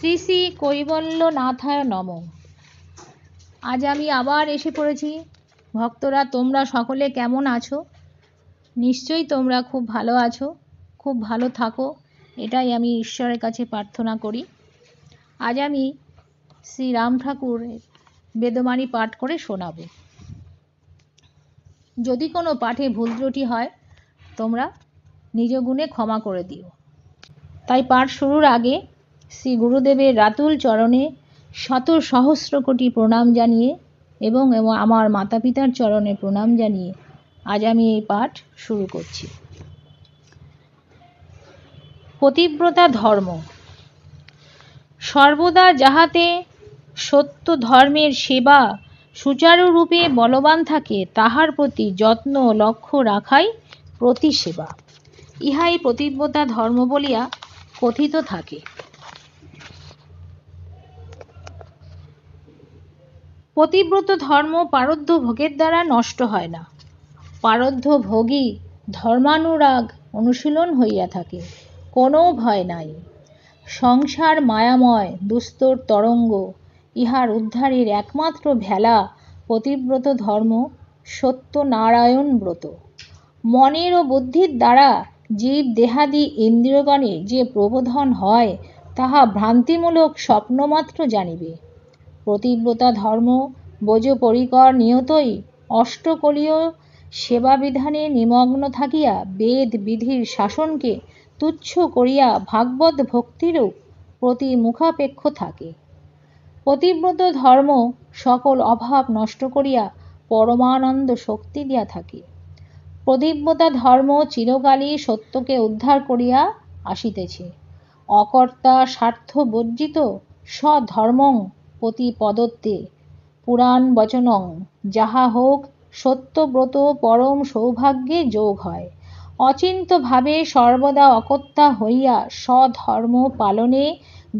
শ্রী শ্রী কৈবল্যনাথায় নমঃ। আজ আমি আবার এসে পড়েছি। ভক্তরা তোমরা সকলে কেমন আছো? নিশ্চয়ই তোমরা খুব ভালো আছো, খুব ভালো থাকো, এটাই আমি ঈশ্বরের কাছে প্রার্থনা করি। আজ আমি শ্রী রাম ঠাকুরের বেদবাণী পাঠ করে শোনাব। যদি কোনো পাঠে ভুল ত্রুটি হয় তোমরা নিজ গুণে ক্ষমা করে দিও। তাই পাঠ শুরুর আগে শ্রী গুরুদেবের রাতুল চরণে শত সহস্র কোটি প্রণাম জানিয়ে এবং আমার মাতা পিতার চরণে প্রণাম জানিয়ে আজ আমি এই পাঠ শুরু করছি। পতিব্রতা ধর্ম। সর্বদা যাহাতে সত্য ধর্মের সেবা সুচারুরূপে বলবান থাকে, তাহার প্রতি যত্ন লক্ষ্য রাখাই প্রতিসেবা। ইহাই পতিব্রতা ধর্ম বলিয়া কথিত থাকে। পতিব্রত ধর্ম পারদ্ধ ভোগের দ্বারা নষ্ট হয় না। পারদ্ধ ভোগী ধর্মানুরাগ অনুশীলন হইয়া থাকে, কোনো ভয় নাই। সংসার মায়াময় দুস্তর তরঙ্গ, ইহার উদ্ধারের একমাত্র ভেলা পতিব্রত ধর্ম সত্যনারায়ণ ব্রত। মনের ও বুদ্ধির দ্বারা জীব দেহাদি ইন্দ্রিয়গণে যে প্রবোধন হয়, তাহা ভ্রান্তিমূলক স্বপ্নমাত্র জানিবে। পতিব্রতা ধর্ম বোঝ পরিকর নিয়তই অষ্টকলীয় সেবাবিধানে নিমগ্ন থাকিয়া বেদ বিধির শাসনকে তুচ্ছ করিয়া ভাগবত ভক্তিরূপ প্রতি মুখাপেক্ষ থাকে। পতিব্রত ধর্ম সকল অভাব নষ্ট করিয়া পরমানন্দ শক্তি দিয়া থাকে। পতিব্রতা ধর্ম চিরকালই সত্যকে উদ্ধার করিয়া আসিতেছে। অকর্তা স্বার্থ বর্জিত স্বধর্মং প্রতিপদত্তে পুরাণ বচনং, যাহা হোক সত্যব্রত পরম সৌভাগ্যে যোগ হয়। অচিন্ত্যভাবে সর্বদা অকর্তা হইয়া স্বধর্ম পালনে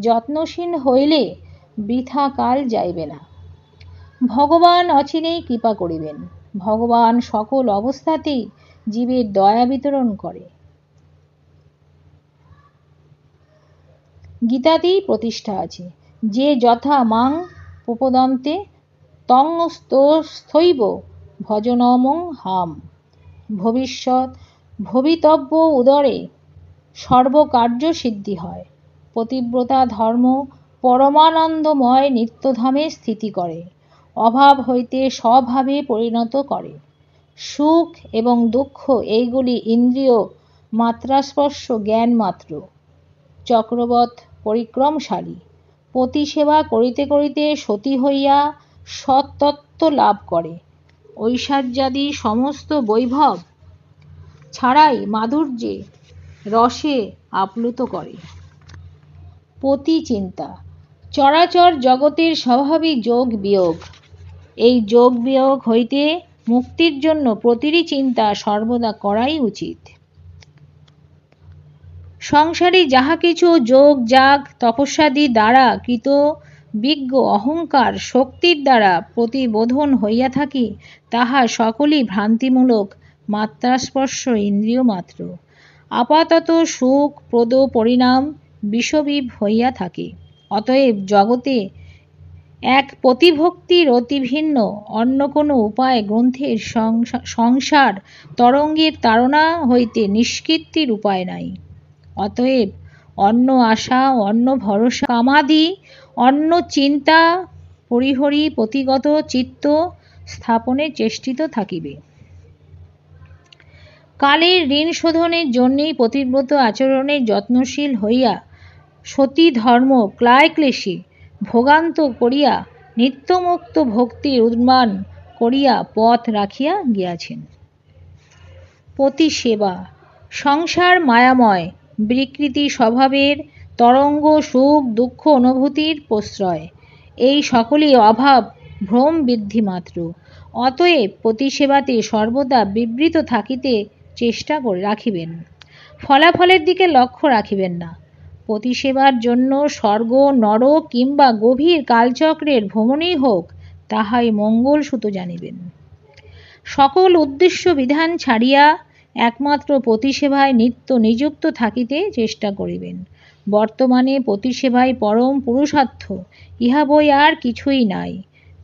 যত্নশীল হইলে বৃথা কাল যাইবে না। ভগবান অচিরেই কৃপা করিবেন। ভগবান সকল অবস্থাতেই জীবের দয়া বিতরণ করে। গীতাতেই প্রতিষ্ঠা আছে, যে যথা মাং প্রপদন্তে তং স্থৈব ভজনমং হাম। ভবিষ্যৎ ভবিতব্য উদরে সর্বকার্য সিদ্ধি হয়। পতিব্রতা ধর্ম পরমানন্দময় নিত্যধামে স্থিতি করে, অভাব হইতে স্বভাবে পরিণত করে। সুখ এবং দুঃখ এইগুলি ইন্দ্রিয় মাত্রাস্পর্শ জ্ঞান মাত্র, চক্রবৎ পরিক্রমশালী। পতিসেবা করিতে করিতে সতী হইয়া সত্তত্ত্ব লাভ করে। ঐশ্বর্যাদি সমস্ত বৈভব ছাড়াই মাধুর্যে রসে আপ্লুত করে। পতি চিন্তা। চরাচর জগতের স্বাভাবিক যোগ বিয়োগ। এই যোগ বিয়োগ হইতে মুক্তির জন্য প্রতিটি চিন্তা সর্বদা করাই উচিত। সংসারে যাহা কিছু যোগ যাগ তপস্যাদি দ্বারা কৃত বিজ্ঞ অহংকার শক্তির দ্বারা প্রতিবোধন হইয়া থাকে, তাহা সকলই ভ্রান্তিমূলক মাত্রাস্পর্শ ইন্দ্রিয় মাত্র। আপাতত সুখ প্রদ পরিণাম বিষবীব হইয়া থাকে। অতএব জগতে এক প্রতিভক্তির অতি ভিন্ন অন্য কোনো উপায় গ্রন্থের সংসার তরঙ্গের তাড়না হইতে নিষ্কৃতির উপায় নাই। অতএব অন্য আশা, অন্য ভরসা, কামাদি, অন্য চিন্তা পরিহরি পতিগত চিত্ত স্থাপনে চেষ্টিত থাকিবে। কালের ঋণ শোধনের জন্যেই পতিব্রত আচরণে যত্নশীল হইয়া সতী ধর্ম ক্লায়ক্লেশী ভোগান্ত করিয়া নিত্যমুক্ত ভক্তির উন্মান করিয়া পথ রাখিয়া গিয়াছেন। পতিসেবা। সংসার মায়াময় বিকৃতি স্বভাবের তরঙ্গ, সুখ দুঃখ অনুভূতির প্রশ্রয়। এই সকলই অভাব ভ্রম বৃদ্ধি মাত্র। অতএব পতিসেবাতে সর্বদা বিবৃত থাকিতে চেষ্টা করে রাখিবেন, ফলাফলের দিকে লক্ষ্য রাখিবেন না। পতিসেবার জন্য স্বর্গ নরক কিংবা গভীর কালচক্রের ভ্রমণই হোক, তাহাই মঙ্গলসূত জানিবেন। সকল উদ্দেশ্য বিধান ছাড়িয়া একমাত্র পতিসেবায় নিত্য নিযুক্ত থাকিতে চেষ্টা করিবেন। বর্তমানে পতিসেবাই পরম পুরুষার্থ, ইহা বই আর কিছুই নাই।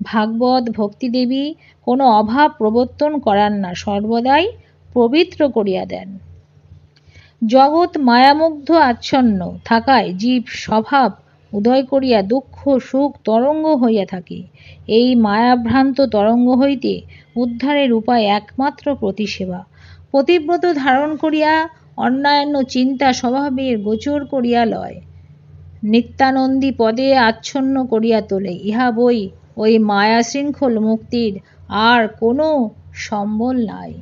ভাগবত ভক্তিদেবী কোনো অভাব প্রবর্তন করান না, সর্বদাই পবিত্র করিয়া দেন। জগৎ মায়ামুগ্ধ আচ্ছন্ন থাকায় জীব স্বভাব উদয় করিয়া দুঃখ সুখ তরঙ্গ হইয়া থাকে। এই মায়াভ্রান্ত তরঙ্গ হইতে উদ্ধারের উপায় একমাত্র প্রতিসেবা। পতিব্রত ধারণ করিয়া অন্যান্য চিন্তা স্বভাবের গোচর করিয়া লয়, নিত্যানন্দী পদে আচ্ছন্ন করিয়া তোলে। ইহা বই ওই মায়া শৃঙ্খল মুক্তির আর কোনো সম্বল নাই।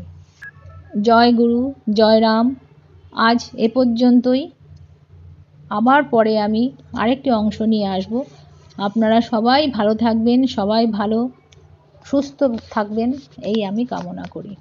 জয় গুরু, জয় রাম। আজ এ পর্যন্তই। আবার পরে আমি আরেকটি অংশ নিয়ে আসব। আপনারা সবাই ভালো থাকবেন, সবাই ভালো সুস্থ থাকবেন, এই আমি কামনা করি।